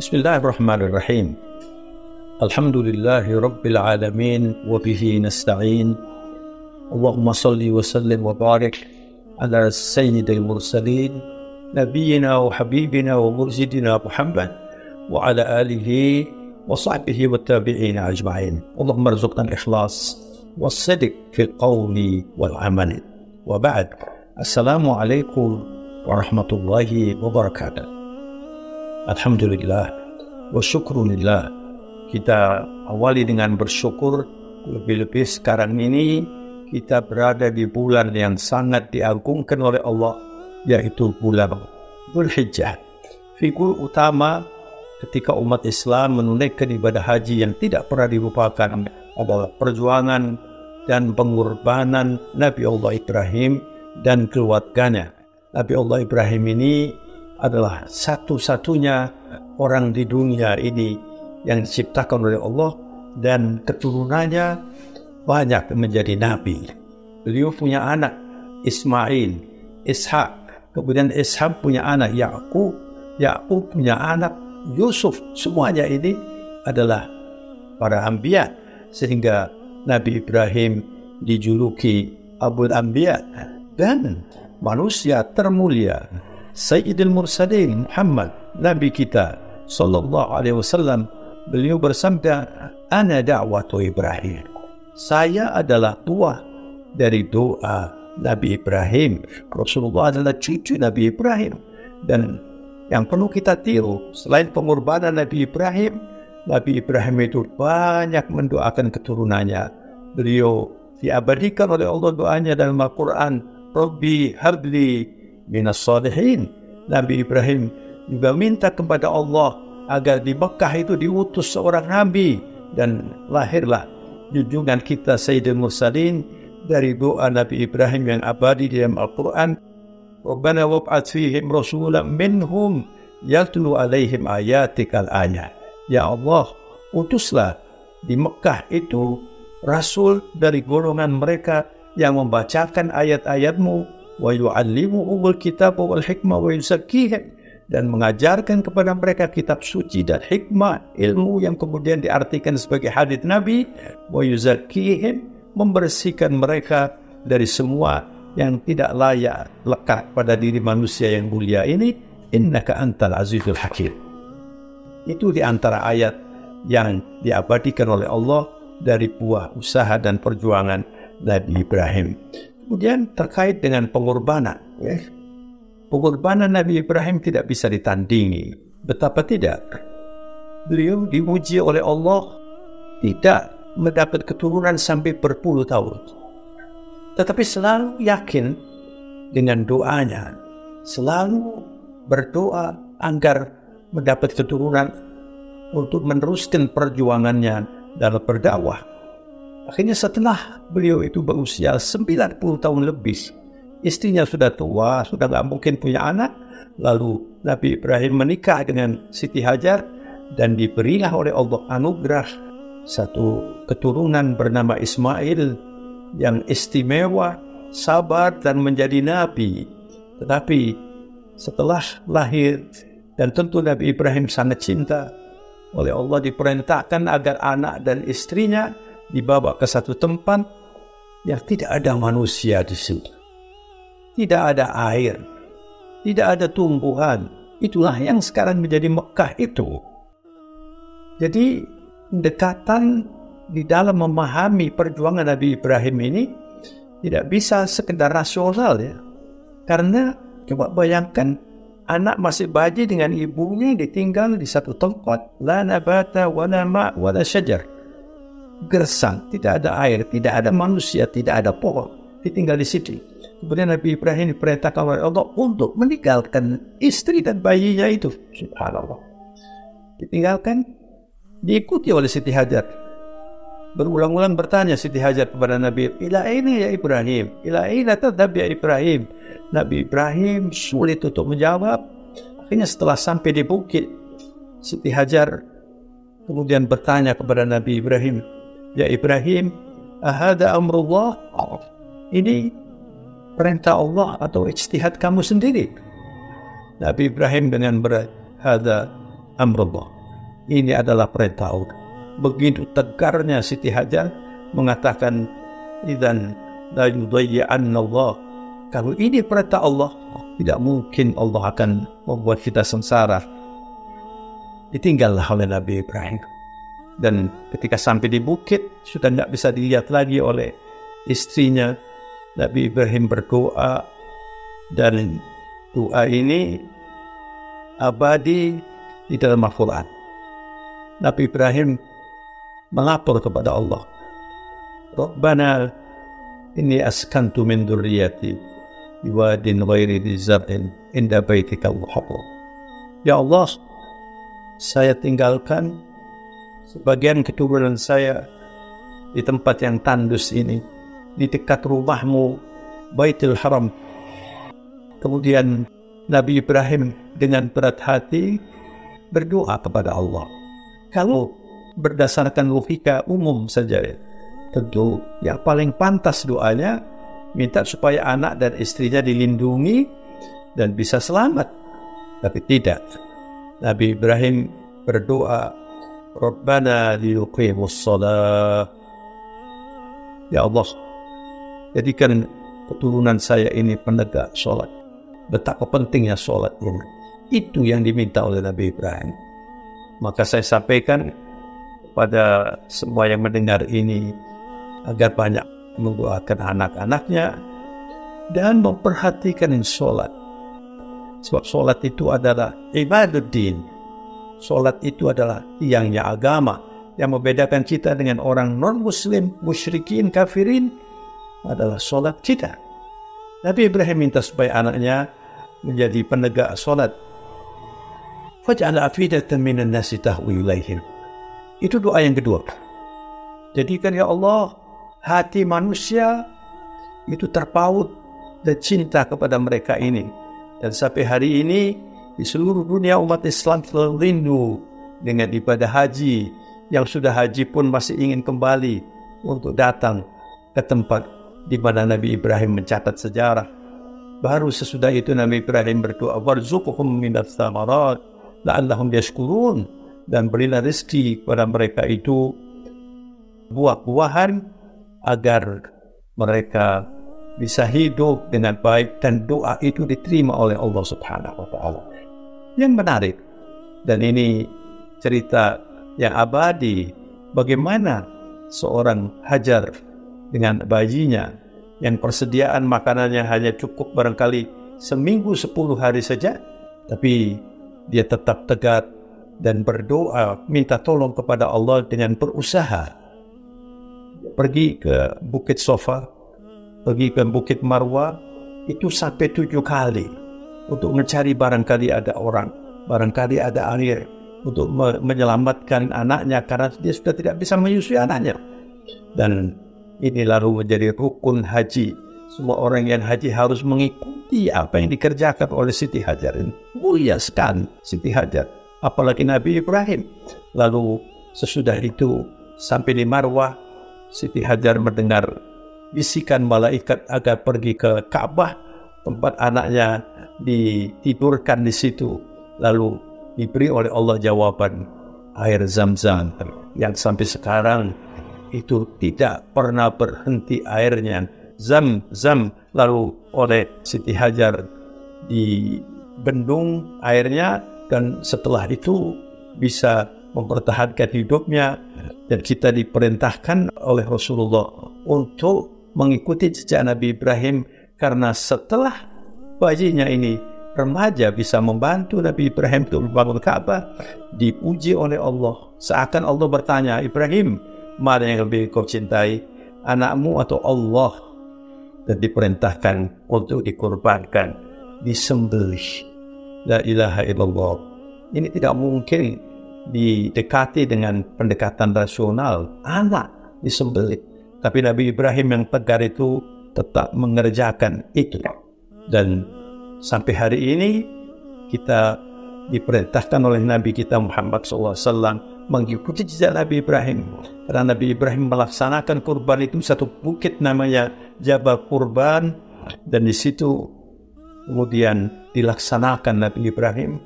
Bismillahirrahmanirrahim. Alhamdulillahi Rabbil Alamin. Wabihi nasta'in. Allahumma salli wa sallim wa barik ala sayyidil mursalin Nabiyyina wa habibina wa mursidina Muhammad wa ala alihi wa sahbihi wa tabi'ina ajma'in. Allahumma arzuqna al-ikhlas wa sidq fil qawli wal amal. Wa ba'd. Assalamualaikum warahmatullahi wabarakatuh. Alhamdulillah wa syukrulillah. Kita awali dengan bersyukur. Lebih-lebih sekarang ini kita berada di bulan yang sangat diagungkan oleh Allah, yaitu bulan Dzulhijjah. Figur utama ketika umat Islam menunaikan ibadah haji yang tidak pernah dilupakan adalah perjuangan dan pengorbanan Nabi Allah Ibrahim dan keluarganya. Nabi Allah Ibrahim ini adalah satu-satunya orang di dunia ini yang diciptakan oleh Allah, dan keturunannya banyak menjadi nabi. Beliau punya anak Ismail, Ishak, kemudian Ishak punya anak Yakub, Yakub punya anak Yusuf. Semuanya ini adalah para anbiya, sehingga Nabi Ibrahim dijuluki Abul Anbiya, dan manusia termulia Sayyidil Mursalin Muhammad, Nabi kita sallallahu alaihi wasallam, beliau bersabda, "Ana da'watu Ibrahim." Saya adalah buah dari doa Nabi Ibrahim. Rasulullah adalah cucu Nabi Ibrahim. Dan yang perlu kita tiru, selain pengorbanan Nabi Ibrahim itu banyak mendoakan keturunannya. Beliau diabadikan oleh Allah doanya dalam Al-Quran, "Rabbi habli minas salihin." Nabi Ibrahim juga minta kepada Allah agar di Mekah itu diutus seorang nabi, dan lahirlah junjungan kita Sayyidul Mursalin dari doa Nabi Ibrahim yang abadi di dalam Al-Quran. Rabbana wab'ats fihim rasulan minhum yatlu alaihim ayatikal ayat. Ya Allah, utuslah di Mekah itu rasul dari golongan mereka yang membacakan ayat-ayatmu, wa yu'allimuhumul kitab wal hikmah wa yuzakkihim, dan mengajarkan kepada mereka kitab suci dan hikmah, ilmu yang kemudian diartikan sebagai hadits Nabi, wa yuzakkihim, membersihkan mereka dari semua yang tidak layak lekat pada diri manusia yang mulia ini. Innaka antal azizul hakim. Itu di antara ayat yang diabadikan oleh Allah dari buah usaha dan perjuangan Nabi Ibrahim. Kemudian terkait dengan pengorbanan, pengorbanan Nabi Ibrahim tidak bisa ditandingi. Betapa tidak? Beliau diuji oleh Allah, tidak mendapat keturunan sampai berpuluh tahun, tetapi selalu yakin dengan doanya, selalu berdoa agar mendapat keturunan untuk meneruskan perjuangannya dalam berdakwah. Akhirnya setelah beliau itu berusia 90 tahun lebih, istrinya sudah tua, sudah tidak mungkin punya anak. Lalu Nabi Ibrahim menikah dengan Siti Hajar, dan diberilah oleh Allah anugerah satu keturunan bernama Ismail yang istimewa, sabar, dan menjadi nabi. Tetapi setelah lahir, dan tentu Nabi Ibrahim sangat cinta, oleh Allah diperintahkan agar anak dan istrinya dibawa ke satu tempat yang tidak ada manusia di situ, tidak ada air, tidak ada tumbuhan. Itulah yang sekarang menjadi Mekah itu. Jadi pendekatan di dalam memahami perjuangan Nabi Ibrahim ini tidak bisa sekedar rasional, ya. Karena coba bayangkan, anak masih bayi dengan ibunya ditinggal di satu tempat, la nabata wala ma' wala syajar, gersang, tidak ada air, tidak ada manusia, tidak ada pohon, ditinggal di situ. Kemudian Nabi Ibrahim diperintahkan oleh Allah untuk meninggalkan istri dan bayinya itu. Subhanallah. Ditinggalkan, diikuti oleh Siti Hajar. Berulang-ulang bertanya Siti Hajar kepada Nabi, "Ila aina ya Ibrahim? Ila aina tadhhab ya Ibrahim?" Nabi Ibrahim sulit untuk menjawab. Akhirnya setelah sampai di bukit, Siti Hajar kemudian bertanya kepada Nabi Ibrahim, "Ya Ibrahim, ahada amrullah?" Ini perintah Allah atau ijtihad kamu sendiri? Nabi Ibrahim dengan berhada amrullah. Ini adalah perintah Allah. Begitu tegarnya Siti Hajar mengatakan, idzan la yudayyi'anna Allah. Kalau ini perintah Allah, tidak mungkin Allah akan membuat kita sengsara. Ditinggallah oleh Nabi Ibrahim. Dan ketika sampai di bukit, sudah tidak bisa dilihat lagi oleh istrinya. Nabi Ibrahim berdoa, dan doa ini abadi di dalam Al-Quran. Nabi Ibrahim melapor kepada Allah, Rabbana inni askantu min dzurriyyati biwadin ghairi dzi zar'in inda baitikal muharram. Ya Allah, saya tinggalkan sebagian keturunan saya di tempat yang tandus ini, di dekat rumahmu Baitul Haram. Kemudian Nabi Ibrahim dengan berat hati berdoa kepada Allah. Kalau berdasarkan logika umum saja, tentu yang paling pantas doanya minta supaya anak dan istrinya dilindungi dan bisa selamat. Tapi tidak. Nabi Ibrahim berdoa, Rabbana liyuqimus shalah. Ya Allah, jadikan keturunan saya ini penegak sholat. Betapa pentingnya sholat ini. Itu yang diminta oleh Nabi Ibrahim. Maka saya sampaikan kepada semua yang mendengar ini, agar banyak mendoakan anak-anaknya dan memperhatikan sholat. Sebab sholat itu adalah ibaduddin. Sholat itu adalah tiangnya agama. Yang membedakan kita dengan orang non-muslim, musyrikin, kafirin adalah sholat kita. Nabi Ibrahim minta supaya anaknya menjadi penegak sholat. Faj'al afidatan minan nasi tahwi ilaihim. Itu doa yang kedua. Jadikan ya Allah hati manusia itu terpaut dan cinta kepada mereka ini. Dan sampai hari ini di seluruh dunia umat Islam selalu rindu dengan ibadah haji. Yang sudah haji pun masih ingin kembali untuk datang ke tempat di mana Nabi Ibrahim mencatat sejarah. Baru sesudah itu Nabi Ibrahim berdoa, warzuqhum minas tsamarat la'allahum yashkurun, dan berilah rezeki kepada mereka itu buah-buahan agar mereka bisa hidup dengan baik, dan doa itu diterima oleh Allah Subhanahu wa taala. Yang menarik, dan ini cerita yang abadi, bagaimana seorang Hajar dengan bayinya yang persediaan makanannya hanya cukup barangkali seminggu 10 hari saja, tapi dia tetap tegar dan berdoa minta tolong kepada Allah dengan berusaha. Pergi ke Bukit Sofa, pergi ke Bukit Marwah, itu sampai 7 kali untuk mencari barangkali ada orang, barangkali ada air, untuk menyelamatkan anaknya karena dia sudah tidak bisa menyusui anaknya. Dan ini lalu menjadi rukun haji. Semua orang yang haji harus mengikuti apa yang dikerjakan oleh Siti Hajar ini. Mulia sekali Siti Hajar, apalagi Nabi Ibrahim. Lalu sesudah itu sampai di Marwah, Siti Hajar mendengar bisikan malaikat agar pergi ke Ka'bah, tempat anaknya ditidurkan di situ. Lalu diberi oleh Allah jawaban air Zam-Zam yang sampai sekarang itu tidak pernah berhenti airnya, Zam-Zam. Lalu oleh Siti Hajar dibendung airnya, dan setelah itu bisa mempertahankan hidupnya. Dan kita diperintahkan oleh Rasulullah untuk mengikuti jejak Nabi Ibrahim, karena setelah bayinya ini remaja bisa membantu Nabi Ibrahim untuk membangun Ka'bah, dipuji oleh Allah. Seakan Allah bertanya, Ibrahim, mana yang lebih kau cintai, anakmu atau Allah? Dan diperintahkan untuk dikorbankan, disembelih. La ilaha illallah. Ini tidak mungkin didekati dengan pendekatan rasional. Anak disembelih. Tapi Nabi Ibrahim yang tegar itu tetap mengerjakan itu. Dan sampai hari ini kita diperintahkan oleh Nabi kita Muhammad SAW mengikuti jejak Nabi Ibrahim. Karena Nabi Ibrahim melaksanakan kurban itu satu bukit namanya Jabal Kurban, dan di situ kemudian dilaksanakan Nabi Ibrahim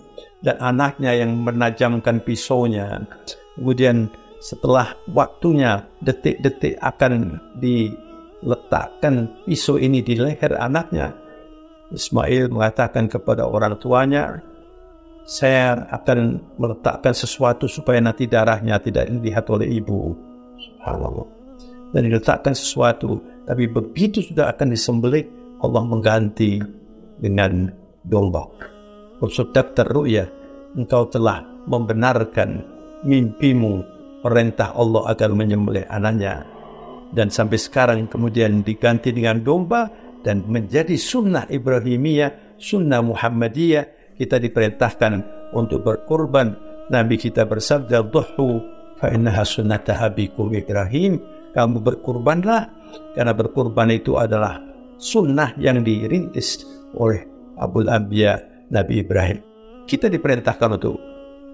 dan anaknya yang menajamkan pisaunya. Kemudian setelah waktunya, detik-detik akan diletakkan pisau ini di leher anaknya, Ismail mengatakan kepada orang tuanya, saya akan meletakkan sesuatu supaya nanti darahnya tidak dilihat oleh ibu. Subhanallah. Dan diletakkan sesuatu, tapi begitu sudah akan disembelih, Allah mengganti dengan domba. Bersadaqta ru'ya, engkau telah membenarkan mimpimu, perintah Allah agar menyembelih anaknya. Dan sampai sekarang kemudian diganti dengan domba, dan menjadi sunnah Ibrahimiyah, sunnah Muhammadiyah. Kita diperintahkan untuk berkurban. Nabi kita bersabda, "Dhuhu fa innaha sunnata abikum Ibrahim." Kamu berkurbanlah, karena berkurban itu adalah sunnah yang dirintis oleh Abul Anbiya Nabi Ibrahim. Kita diperintahkan untuk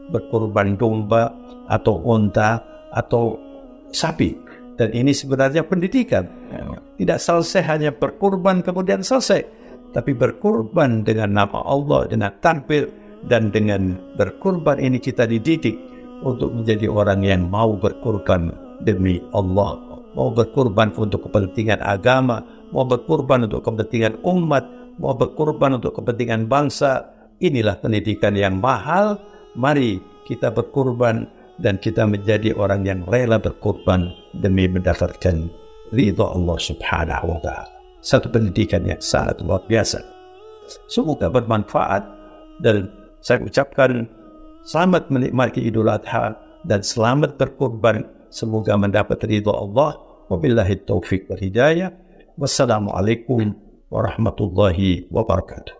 berkurban domba atau unta atau sapi. Dan ini sebenarnya pendidikan. Tidak selesai hanya berkurban kemudian selesai, tapi berkurban dengan nama Allah, dengan takbir, dan dengan berkurban ini kita dididik untuk menjadi orang yang mau berkurban demi Allah, mau berkurban untuk kepentingan agama, mau berkurban untuk kepentingan umat, mau berkurban untuk kepentingan bangsa. Inilah pendidikan yang mahal. Mari kita berkurban dan kita menjadi orang yang rela berkurban demi mendapatkan ridha Allah Subhanahu wa ta'ala. Satu pendidikan yang sangat luar biasa. Semoga bermanfaat, dan saya ucapkan selamat menikmati Idul Adha dan selamat berkurban. Semoga mendapat ridha Allah. Wabillahi taufiq wal hidayah. Wassalamualaikum warahmatullahi wabarakatuh.